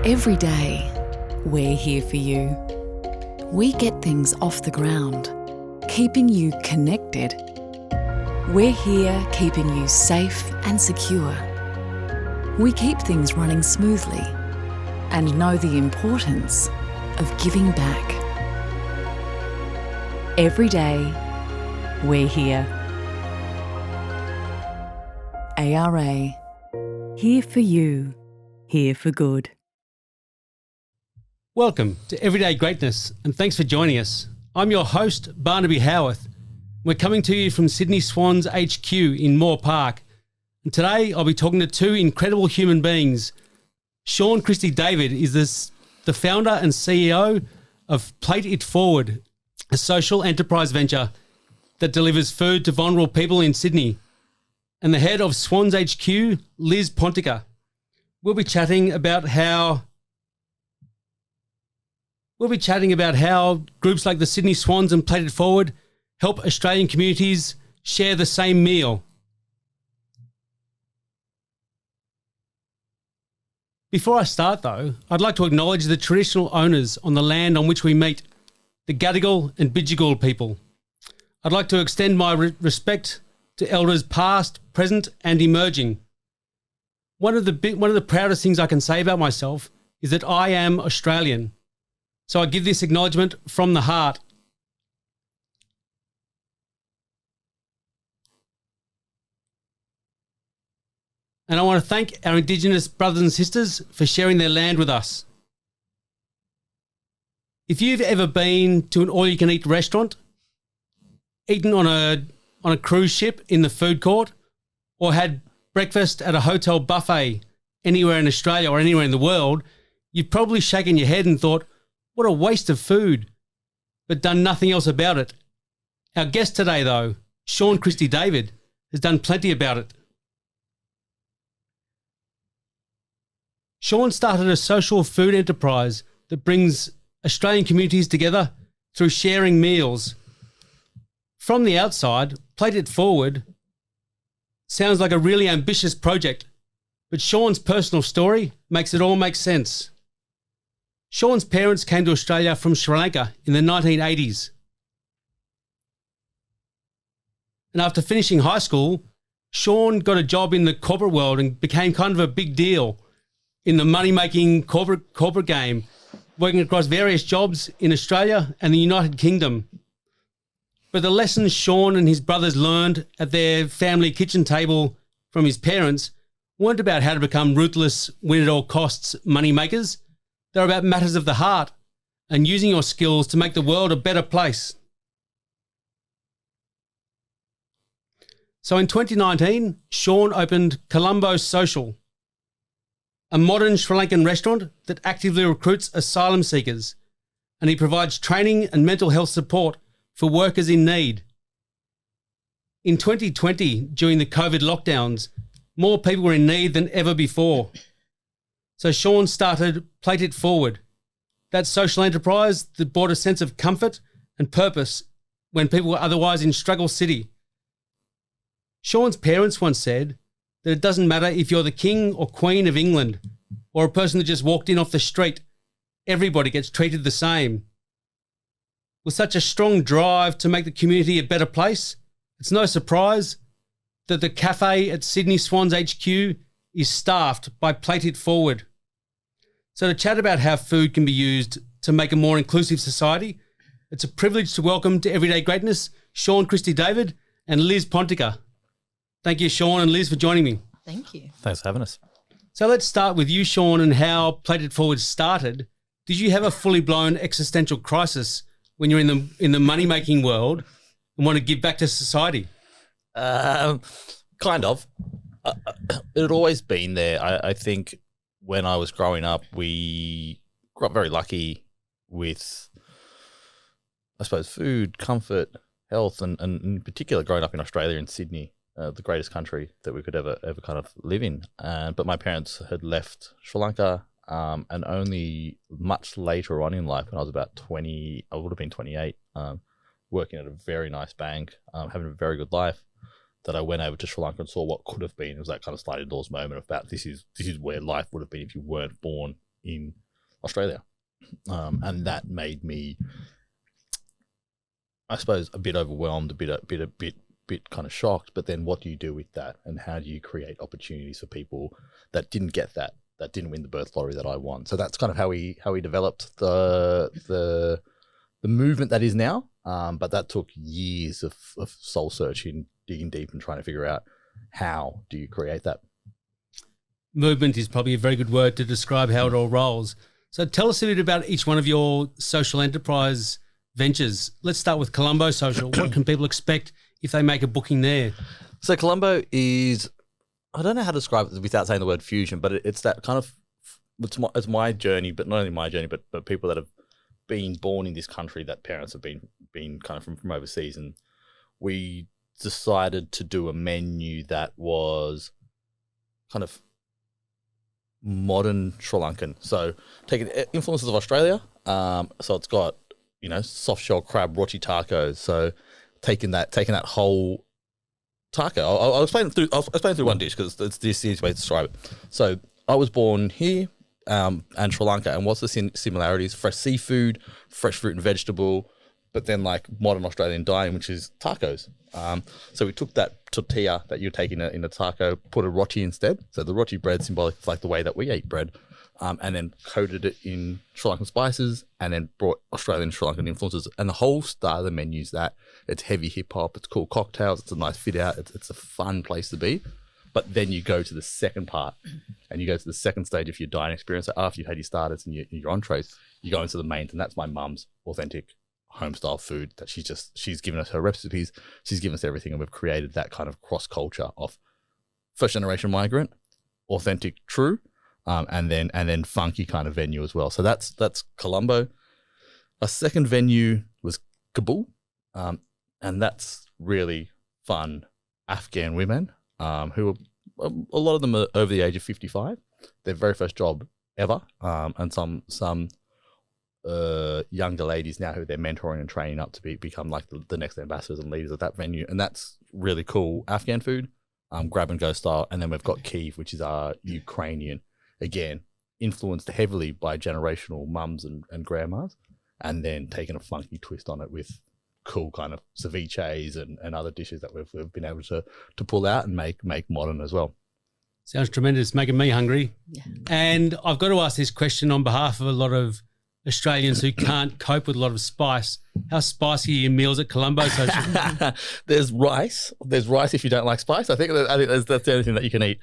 Every day, we're here for you. We get things off the ground, keeping you connected. We're here keeping you safe and secure. We keep things running smoothly and know the importance of giving back. Every day, we're here. ARA. Here for you. Here for good. Welcome to Everyday Greatness, and thanks for joining us. I'm your host, Barnaby Howarth. We're coming to you from Sydney Swans HQ in Moore Park. And today I'll be talking to two incredible human beings. Shaun Christie-David is the founder and CEO of Plate It Forward, a social enterprise venture that delivers food to vulnerable people in Sydney. And the head of Swans HQ, Liz Ponitka. We'll be chatting about how groups like the Sydney Swans and Plate It Forward help Australian communities share the same meal. Before I start, though, I'd like to acknowledge the traditional owners on the land on which we meet, the Gadigal and Bidjigal people. I'd like to extend my respect to elders past, present and emerging. One of the proudest things I can say about myself is that I am Australian. So I give this acknowledgement from the heart. And I want to thank our Indigenous brothers and sisters for sharing their land with us. If you've ever been to an all-you-can-eat restaurant, eaten on a cruise ship in the food court, or had breakfast at a hotel buffet anywhere in Australia or anywhere in the world, you've probably shaken your head and thought, what a waste of food, but done nothing else about it. Our guest today, though, Shaun Christie-David, has done plenty about it. Shaun started a social food enterprise that brings Australian communities together through sharing meals. From the outside, Plate It Forward sounds like a really ambitious project, but Shaun's personal story makes it all make sense. Shaun's parents came to Australia from Sri Lanka in the 1980s. And after finishing high school, Shaun got a job in the corporate world and became kind of a big deal in the money-making corporate game, working across various jobs in Australia and the United Kingdom. But the lessons Shaun and his brothers learned at their family kitchen table from his parents weren't about how to become ruthless, win-at-all-costs money makers. They're about matters of the heart and using your skills to make the world a better place. So in 2019, Shaun opened Colombo Social, a modern Sri Lankan restaurant that actively recruits asylum seekers, and he provides training and mental health support for workers in need. In 2020, during the COVID lockdowns, more people were in need than ever before. So Shaun started Plate It Forward, that social enterprise that brought a sense of comfort and purpose when people were otherwise in struggle city. Shaun's parents once said that it doesn't matter if you're the king or queen of England or a person that just walked in off the street, everybody gets treated the same. With such a strong drive to make the community a better place, it's no surprise that the cafe at Sydney Swans HQ is staffed by Plate It Forward. So to chat about how food can be used to make a more inclusive society, it's a privilege to welcome to Everyday Greatness Shaun Christie-David and Liz Ponitka. Thank you, Shaun and Liz, for joining me. Thank you. Thanks for having us. So let's start with you, Shaun, and how Plate It Forward started. Did you have a fully blown existential crisis when you're in the money-making world and want to give back to society? Kind of. It had always been there. I think when I was growing up, we got very lucky with, I suppose, food, comfort, health, and in particular growing up in Australia and Sydney, the greatest country that we could ever kind of live in. But my parents had left Sri Lanka, and only much later on in life, when I was about 20, I would have been 28, working at a very nice bank, having a very good life, that I went over to Sri Lanka and saw what could have been. It was that kind of sliding doors moment about this is where life would have been if you weren't born in Australia. And that made me, I suppose, a bit overwhelmed, a bit kind of shocked. But then what do you do with that? And how do you create opportunities for people that didn't get that didn't win the birth lottery that I won? So that's kind of how we developed the movement that is now. But that took years of soul searching, digging deep and trying to figure out how do you create that. Movement is probably a very good word to describe how it all rolls. So tell us a bit about each one of your social enterprise ventures. Let's start with Colombo Social. What can people expect if they make a booking there? So Colombo is, I don't know how to describe it without saying the word fusion, but it's that kind of, it's my journey, but not only my journey, but people that have been born in this country, that parents have been kind of from overseas. And we decided to do a menu that was kind of modern Sri Lankan. So taking influences of Australia. So it's got, soft shell crab, roti tacos. So taking that whole taco. I'll explain it through one dish because it's the easiest way to describe it. So I was born here and Sri Lanka. And what's the similarities? Fresh seafood, fresh fruit and vegetable, but then like modern Australian dining, which is tacos. So we took that tortilla that you take in a taco, put a roti instead. So the roti bread symbolic of like the way that we eat bread, and then coated it in Sri Lankan spices, and then brought Australian Sri Lankan influences. And the whole style of the menu is that it's heavy hip hop, it's cool cocktails, it's a nice fit out, it's a fun place to be. But then you go to the second part, and you go to the second stage of your dining experience. So after you've had your starters and your entrees, you go into the mains, and that's my mum's authentic home style food that she's given us her recipes, she's given us everything, and we've created that kind of cross culture of first generation migrant, authentic, true, and then funky kind of venue as well. So that's Colombo. A second venue was Kabul, and that's really fun Afghan women who are, a lot of them are over the age of 55. Their very first job ever, and some younger ladies now who they're mentoring and training up to become like the next ambassadors and leaders of that venue. And that's really cool Afghan food, grab and go style. And then we've got Kiev, which is our Ukrainian, again, influenced heavily by generational mums and grandmas, and then taking a funky twist on it with cool kind of ceviches and other dishes that we've been able to pull out and make modern as well. Sounds tremendous, making me hungry. Yeah. And I've got to ask this question on behalf of a lot of Australians who can't cope with a lot of spice. How spicy are your meals at Colombo Social? There's rice. There's rice if you don't like spice. I think that's the only thing that you can eat.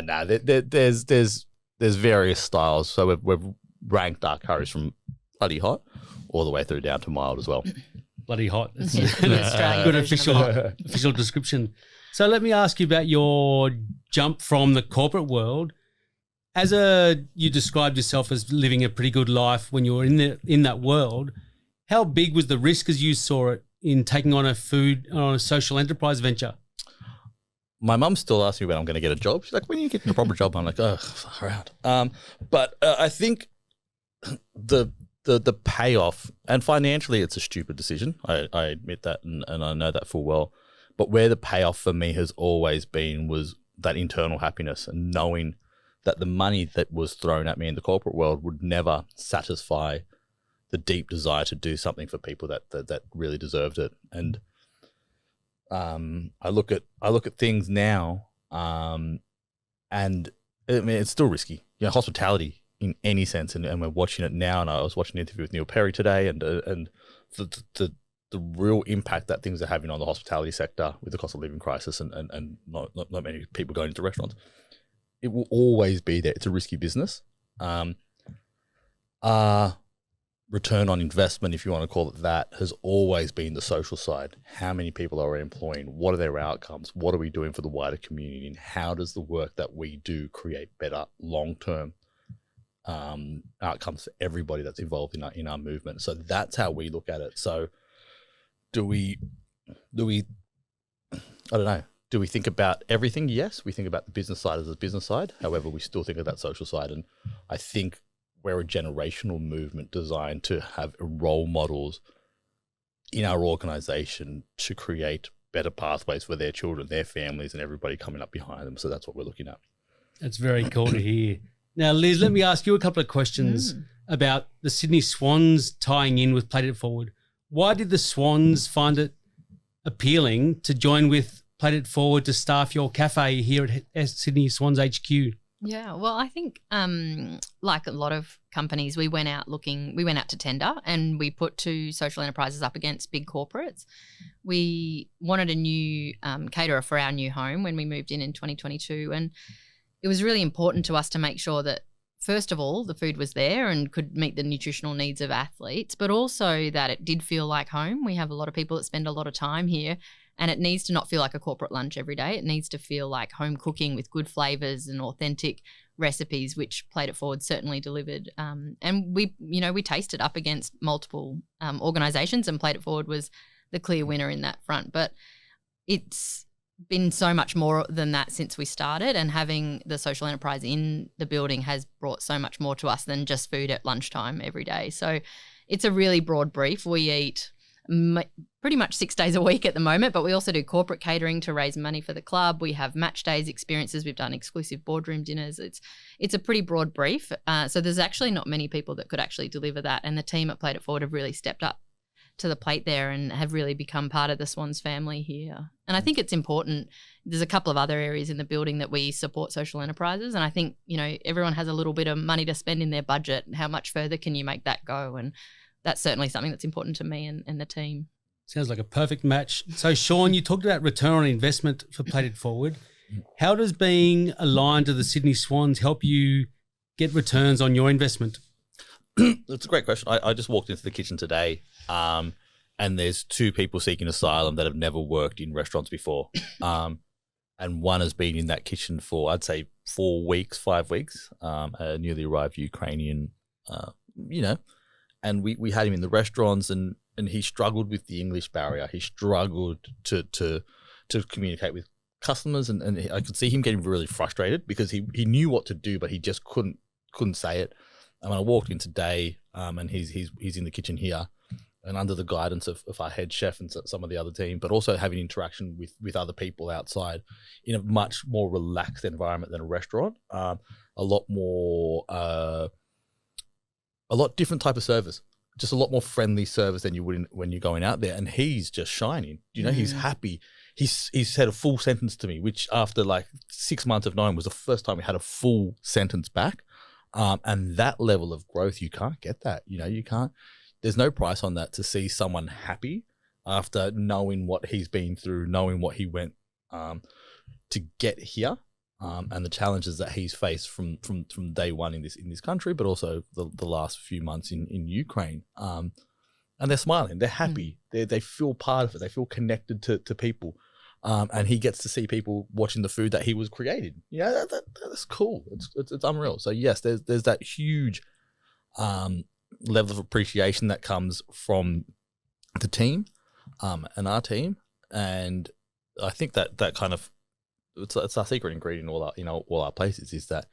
No, there's various styles. So we've ranked our curries from bloody hot all the way through down to mild as well. Bloody hot. It's a good official description. So let me ask you about your jump from the corporate world. You described yourself as living a pretty good life when you were in that world. How big was the risk as you saw it in taking on a social enterprise venture? My mum still asks me when I'm going to get a job. She's like, when are you getting a proper job? I'm like, oh, far out. But I think the payoff, and financially it's a stupid decision. I admit that, and I know that full well. But where the payoff for me has always been was that internal happiness and knowing that the money that was thrown at me in the corporate world would never satisfy the deep desire to do something for people that really deserved it. And I look at things now, and I mean it's still risky. Hospitality in any sense, and we're watching it now. And I was watching an interview with Neil Perry today, and the real impact that things are having on the hospitality sector with the cost of living crisis and not many people going into restaurants. It will always be there. It's a risky business. Return on investment, if you want to call it that, has always been the social side. How many people are we employing? What are their outcomes? What are we doing for the wider community? And how does the work that we do create better long-term outcomes for everybody that's involved in our movement? So that's how we look at it. So do we I don't know. Do we think about everything? Yes, we think about the business side as a business side. However, we still think of that social side. And I think we're a generational movement designed to have role models in our organization to create better pathways for their children, their families, and everybody coming up behind them. So that's what we're looking at. That's very cool to hear. Now, Liz, let me ask you a couple of questions about the Sydney Swans tying in with Plate It Forward. Why did the Swans find it appealing to join with Plate It Forward to staff your cafe here at Sydney Swans HQ? Yeah, well, I think like a lot of companies, we went out to tender and we put 2 social enterprises up against big corporates. We wanted a new caterer for our new home when we moved in 2022, and it was really important to us to make sure that, first of all, the food was there and could meet the nutritional needs of athletes, but also that it did feel like home. We have a lot of people that spend a lot of time here, and it needs to not feel like a corporate lunch every day. It needs to feel like home cooking with good flavours and authentic recipes, which Plate It Forward certainly delivered. And we tasted up against multiple organisations, and Plate It Forward was the clear winner in that front. But it's been so much more than that since we started, and having the social enterprise in the building has brought so much more to us than just food at lunchtime every day. So it's a really broad brief. We eat pretty much 6 days a week at the moment, but we also do corporate catering to raise money for the club. We have match days experiences. We've done exclusive boardroom dinners. It's a pretty broad brief. So there's actually not many people that could actually deliver that, and the team at Plate It Forward have really stepped up to the plate there and have really become part of the Swans family here. And I think it's important. There's a couple of other areas in the building that we support social enterprises, and I think, everyone has a little bit of money to spend in their budget. How much further can you make that go? And that's certainly something that's important to me and the team. Sounds like a perfect match. So, Shaun, you talked about return on investment for Plate It Forward. How does being aligned to the Sydney Swans help you get returns on your investment? That's a great question. I just walked into the kitchen today, and there's 2 people seeking asylum that have never worked in restaurants before. And one has been in that kitchen for, I'd say, 4 weeks, 5 weeks, a newly arrived Ukrainian, and we had him in the restaurants, and he struggled with the English barrier. He struggled to communicate with customers, and I could see him getting really frustrated because he knew what to do, but he just couldn't say it. And when I walked in today, and he's in the kitchen here, and under the guidance of our head chef and some of the other team, but also having interaction with other people outside in a much more relaxed environment than a restaurant, a lot different type of service, just a lot more friendly service than you would when you're going out there. And he's just shining, he's happy. He's said a full sentence to me, which after like 6 months of knowing was the first time we had a full sentence back. And that level of growth, you can't get that, you can't, there's no price on that, to see someone happy after knowing what he's been through, knowing what he went to get here. And the challenges that he's faced from day one in this country, but also the last few months in Ukraine. And they're smiling, they're happy, they feel part of it, they feel connected to people. And he gets to see people watching the food that he was creating. That's cool. It's unreal. So yes, there's that huge level of appreciation that comes from the team and our team. And I think that kind of, it's our secret ingredient in all our places, is that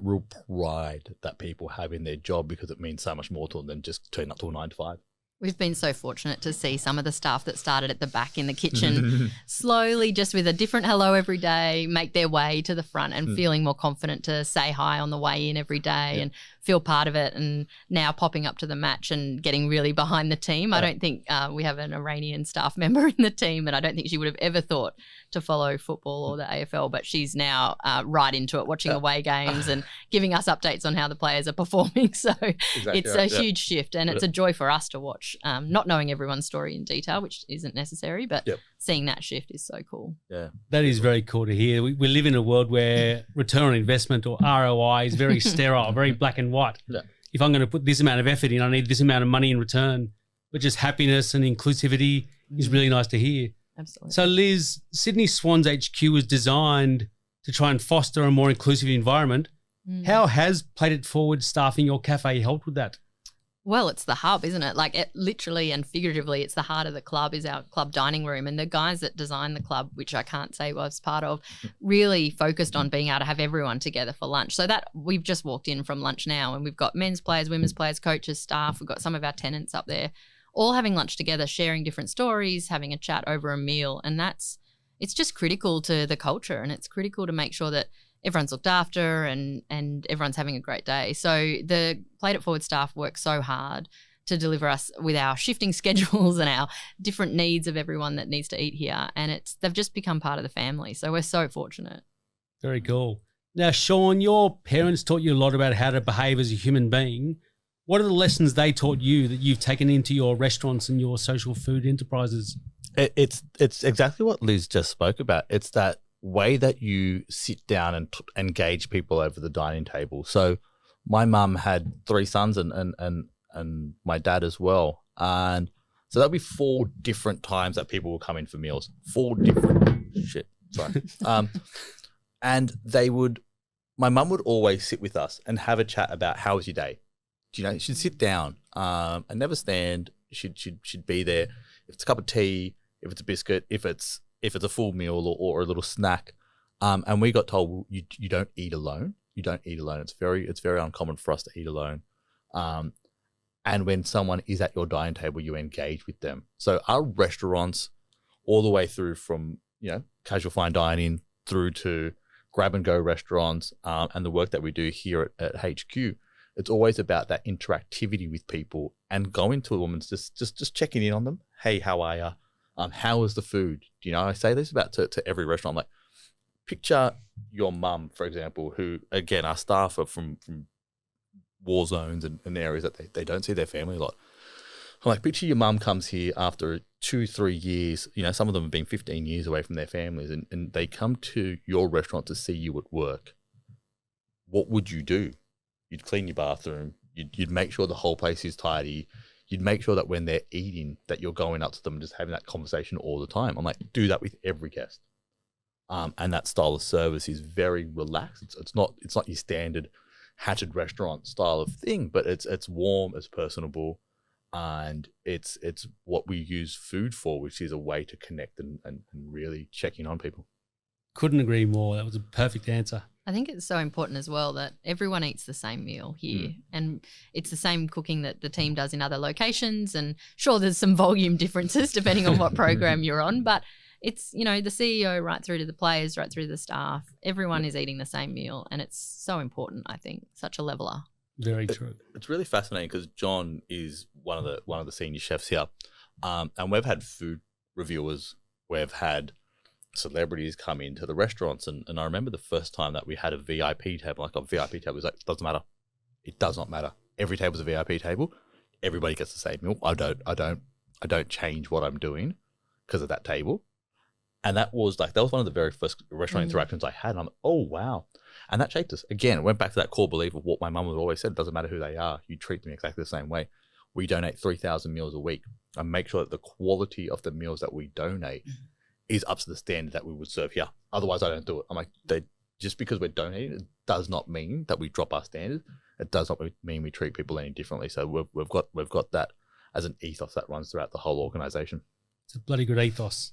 real pride that people have in their job, because it means so much more to them than just turning up to a 9 to 5. We've been so fortunate to see some of the staff that started at the back in the kitchen slowly, just with a different hello every day, make their way to the front and feeling more confident to say hi on the way in every day and feel part of it, and now popping up to the match and getting really behind the team. I don't think we have an Iranian staff member in the team, and I don't think she would have ever thought to follow football or the AFL, but she's now right into it, watching away games and giving us updates on how the players are performing. So it's a huge shift, and it's a joy for us to watch, not knowing everyone's story in detail, which isn't necessary, but seeing that shift is so cool. Yeah, that is very cool to hear. We live in a world where return on investment, or ROI, is very sterile, very black and white. Yeah. If I'm going to put this amount of effort in, I need this amount of money in return. But just happiness and inclusivity is really nice to hear. Absolutely. So, Liz, Sydney Swans HQ was designed to try and foster a more inclusive environment. How has Plate It Forward staffing your cafe helped with that? Well, it's the hub, isn't it? Like, it literally and figuratively, it's the heart of the club, is our club dining room. And the guys that designed the club, which I can't say I was part of, really focused on being able to have everyone together for lunch. So that we've just walked in from lunch now, and we've got men's players, women's players, coaches, staff. We've got some of our tenants up there, all having lunch together, sharing different stories, having a chat over a meal. And it's just critical to the culture, and it's critical to make sure that everyone's looked after and everyone's having a great day. So the Plate It Forward staff work so hard to deliver us with our shifting schedules and our different needs of everyone that needs to eat here. And they've just become part of the family. So we're so fortunate. Very cool. Now, Shaun, your parents taught you a lot about how to behave as a human being. What are the lessons they taught you that you've taken into your restaurants and your social food enterprises? It's exactly what Liz just spoke about. It's that way that you sit down and engage people over the dining table. So my mum had 3 sons and my dad as well. And so that'd be 4 different times that people will come in for meals. 4 different and my mum would always sit with us and have a chat about how was your day. She'd sit down and never stand. She'd be there. If it's a cup of tea, if it's a biscuit, if it's a full meal or a little snack. And we got told, well, you don't eat alone. You don't eat alone. It's very uncommon for us to eat alone. And when someone is at your dining table, you engage with them. So our restaurants, all the way through from casual fine dining through to grab and go restaurants, and the work that we do here at HQ, it's always about that interactivity with people and going to a woman's just checking in on them. Hey, how are you? How is the food? I say this about to every restaurant. I'm like, picture your mum, for example, who again, our staff are from war zones and areas that they don't see their family a lot. I'm like, picture your mum comes here after 2-3 years, some of them have been 15 years away from their families and they come to your restaurant to see you at work. What would you do? You'd clean your bathroom. You'd make sure the whole place is tidy. You'd make sure that when they're eating that you're going up to them and just having that conversation all the time. I'm like, do that with every guest. And that style of service is very relaxed. It's not your standard hatched restaurant style of thing, but it's warm, it's personable. And it's what we use food for, which is a way to connect and really check in on people. Couldn't agree more. That was a perfect answer. I think it's so important as well that everyone eats the same meal here, and it's the same cooking that the team does in other locations. And sure, there's some volume differences depending on what program you're on, but it's, the CEO right through to the players, right through to the staff, everyone is eating the same meal, and it's so important, I think, such a leveler. Very true. It's really fascinating because John is one of the senior chefs here, and we've had food reviewers, we've had celebrities come into the restaurants, and I remember the first time that we had a VIP table. Like, a VIP table was like, doesn't matter. It does not matter. Every table's a VIP table. Everybody gets the same meal. I don't change what I'm doing because of that table. And that was one of the very first restaurant interactions I had. And I'm like, oh, wow. And that shaped us. Again, it went back to that core belief of what my mum had always said. It doesn't matter who they are. You treat them exactly the same way. We donate 3,000 meals a week and make sure that the quality of the meals that we donate is up to the standard that we would serve here. Otherwise, I don't do it. I'm like, just because we're donating, it does not mean that we drop our standards. It does not mean we treat people any differently. So we've got that as an ethos that runs throughout the whole organisation. It's a bloody good ethos.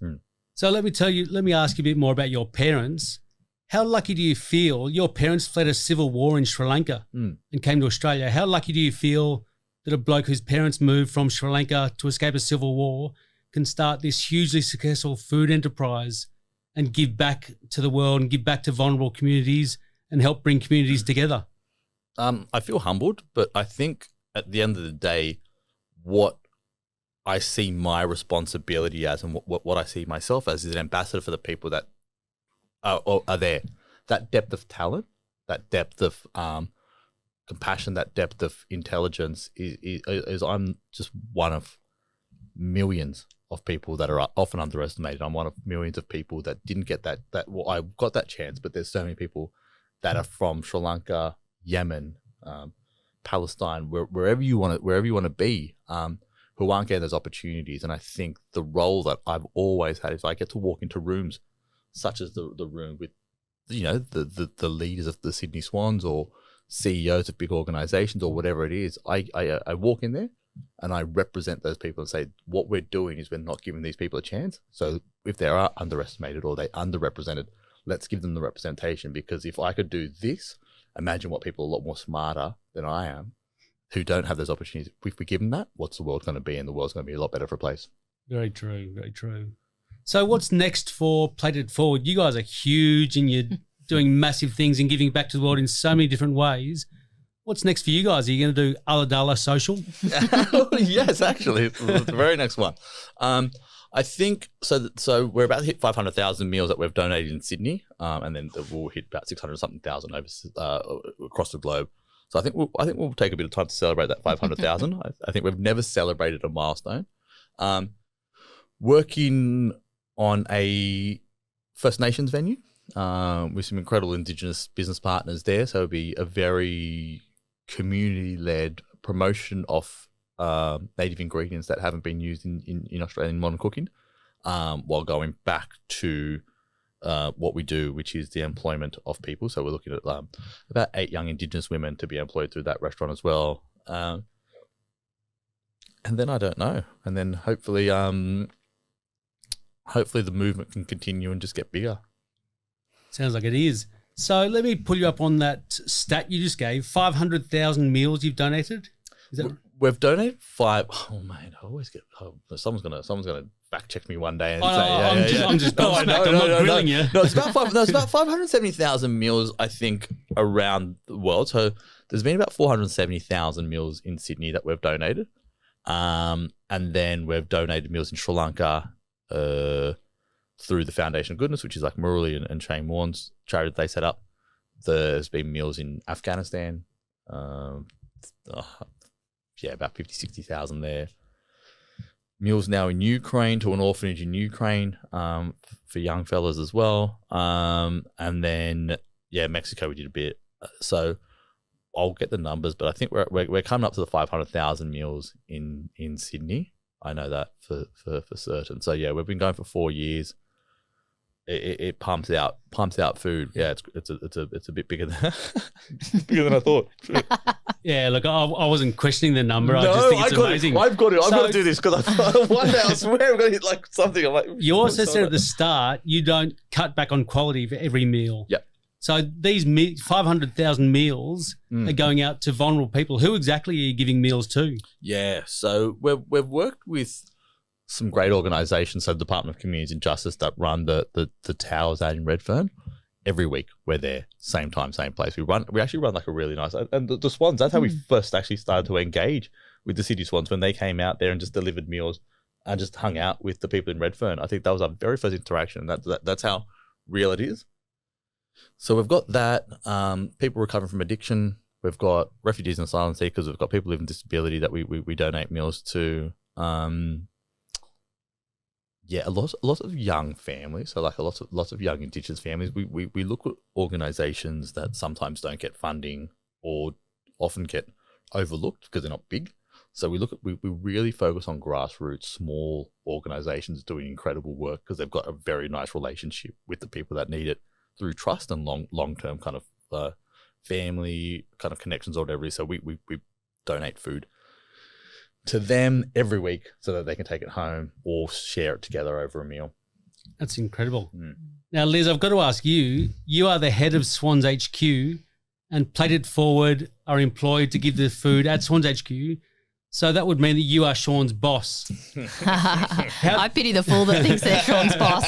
So let me ask you a bit more about your parents. How lucky do you feel? Your parents fled a civil war in Sri Lanka and came to Australia. How lucky do you feel that a bloke whose parents moved from Sri Lanka to escape a civil war can start this hugely successful food enterprise and give back to the world and give back to vulnerable communities and help bring communities together? I feel humbled, but I think at the end of the day, what I see my responsibility as and what I see myself as is an ambassador for the people that are there. That depth of talent, that depth of compassion, that depth of intelligence is I'm just one of millions of people that are often underestimated. I'm one of millions of people that didn't get that well, I got that chance, but there's so many people that are from Sri Lanka, Yemen, Palestine, wherever you want to be, who aren't getting those opportunities. And I think the role that I've always had is I get to walk into rooms such as the room with, the leaders of the Sydney Swans or CEOs of big organizations or whatever it is. I walk in there and I represent those people and say, what we're doing is we're not giving these people a chance. So if they are underestimated or they underrepresented, let's give them the representation, because if I could do this, imagine what people a lot more smarter than I am who don't have those opportunities. If we give them that, what's the world going to be? And the world's going to be a lot better for a place. Very true, very true. So what's next for Plate It Forward? You guys are huge and you're doing massive things and giving back to the world in so many different ways. What's next for you guys? Are you going to do Ulladulla Social? Yes, actually, the very next one. I think so. So we're about to hit 500,000 meals that we've donated in Sydney, and then we'll hit about 600-something thousand across the globe. So I think we'll take a bit of time to celebrate that 500,000. I think we've never celebrated a milestone. Working on a First Nations venue with some incredible Indigenous business partners there. So it'll be a very community-led promotion of native ingredients that haven't been used in Australian modern cooking, while going back to what we do, which is the employment of people. So we're looking at about 8 young Indigenous women to be employed through that restaurant as well. And then I don't know. And then hopefully the movement can continue and just get bigger. Sounds like it is. So let me pull you up on that stat you just gave. 500,000 meals you've donated? Is that We've donated 5. Oh man, I always get. Someone's gonna fact check me one day and say, I'm just I'm not grilling you. No, it's about 570,000 meals, I think, around the world. So there's been about 470,000 meals in Sydney that we've donated, and then we've donated meals in Sri Lanka through the Foundation of Goodness, which is like Murali and Shane Warne's charity that they set up. There's been meals in Afghanistan. About 50,000-60,000 there. Meals now in Ukraine to an orphanage in Ukraine for young fellas as well. And then, Mexico we did a bit. So I'll get the numbers, but I think we're coming up to the 500,000 meals in Sydney. I know that for certain. So we've been going for 4 years. It pumps out food. Yeah, it's a bit bigger than bigger than I thought. Yeah, look, I wasn't questioning the number. I just think it's amazing. I've got to do this because one day I swear I'm going to hit like something. I'm like, you also said at the start you don't cut back on quality for every meal. Yeah. So these 500,000 meals are going out to vulnerable people. Who exactly are you giving meals to? Yeah, so we've worked with some great organisations, so the Department of Communities and Justice that run the towers out in Redfern. Every week we're there, same time, same place. We actually run like a really nice, and the Swans, that's how we first actually started to engage with the Sydney Swans, when they came out there and just delivered meals and just hung out with the people in Redfern. I think that was our very first interaction. That's how real it is. So we've got that, people recovering from addiction. We've got refugees and asylum seekers. We've got people living with disability that we donate meals to. A lot of young families. So like lots of young Indigenous families. We look at organisations that sometimes don't get funding or often get overlooked because they're not big. So we really focus on grassroots, small organisations doing incredible work because they've got a very nice relationship with the people that need it through trust and long-term kind of family kind of connections or whatever it is. So we donate food to them every week so that they can take it home or share it together over a meal. That's incredible. Now, Liz, I've got to ask you, you are the head of Swans HQ, and Plated Forward are employed to give the food at Swans HQ. So that would mean that you are Shaun's boss. I pity the fool that thinks they're Shaun's boss.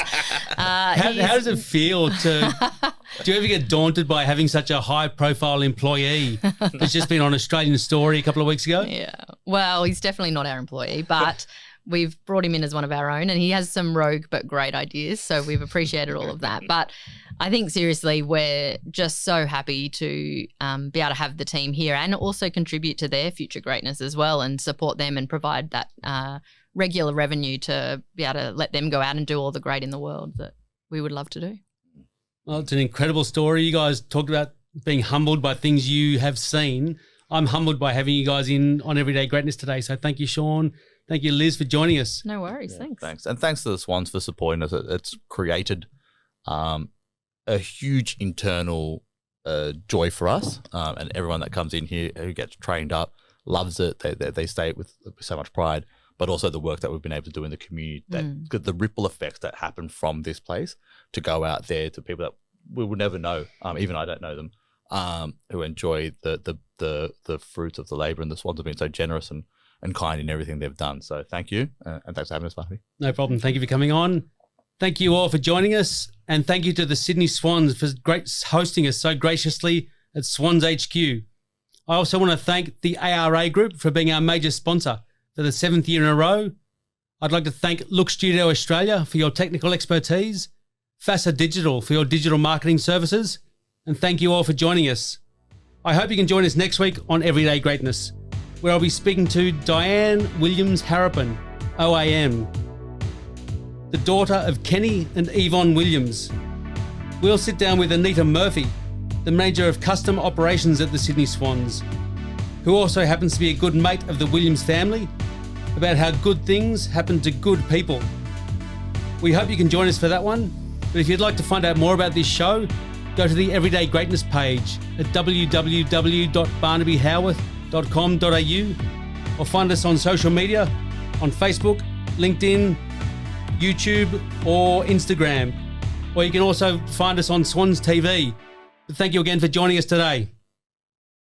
How does it feel to... Do you ever get daunted by having such a high-profile employee that's just been on Australian Story a couple of weeks ago? Yeah. Well, he's definitely not our employee, but we've brought him in as one of our own, and he has some rogue but great ideas, so we've appreciated all of that. But I think seriously we're just so happy to be able to have the team here and also contribute to their future greatness as well and support them and provide that regular revenue to be able to let them go out and do all the great in the world that we would love to do. Well, it's an incredible story. You guys talked about being humbled by things you have seen. I'm humbled by having you guys in on Everyday Greatness today. So thank you, Shaun. Thank you, Liz, for joining us. No worries. Thanks. Thanks. And thanks to the Swans for supporting us. It's created a huge internal joy for us, and everyone that comes in here who gets trained up loves it. They stay with so much pride, but also the work that we've been able to do in the community, that the ripple effects that happen from this place to go out there to people that we would never know, even I don't know them, who enjoy the fruits of the labour. And the Swans have been so generous and kind in everything they've done. So thank you, and thanks for having us, Marty. No problem. Thank you for coming on. Thank you all for joining us, and thank you to the Sydney Swans for hosting us so graciously at Swans HQ. I also want to thank the ARA Group for being our major sponsor for the 7th year in a row. I'd like to thank Look Studio Australia for your technical expertise, Fassa Digital for your digital marketing services, and thank you all for joining us. I hope you can join us next week on Everyday Greatness, where I'll be speaking to Diane Williams-Harrapin, OAM, the daughter of Kenny and Yvonne Williams. We'll sit down with Anita Murphy, the manager of custom operations at the Sydney Swans, who also happens to be a good mate of the Williams family, about how good things happen to good people. We hope you can join us for that one, but if you'd like to find out more about this show, go to the Everyday Greatness page at www.barnabyhowarth.com.au or find us on social media on Facebook, LinkedIn, YouTube or Instagram. Or you can also find us on Swans TV. But thank you again for joining us today.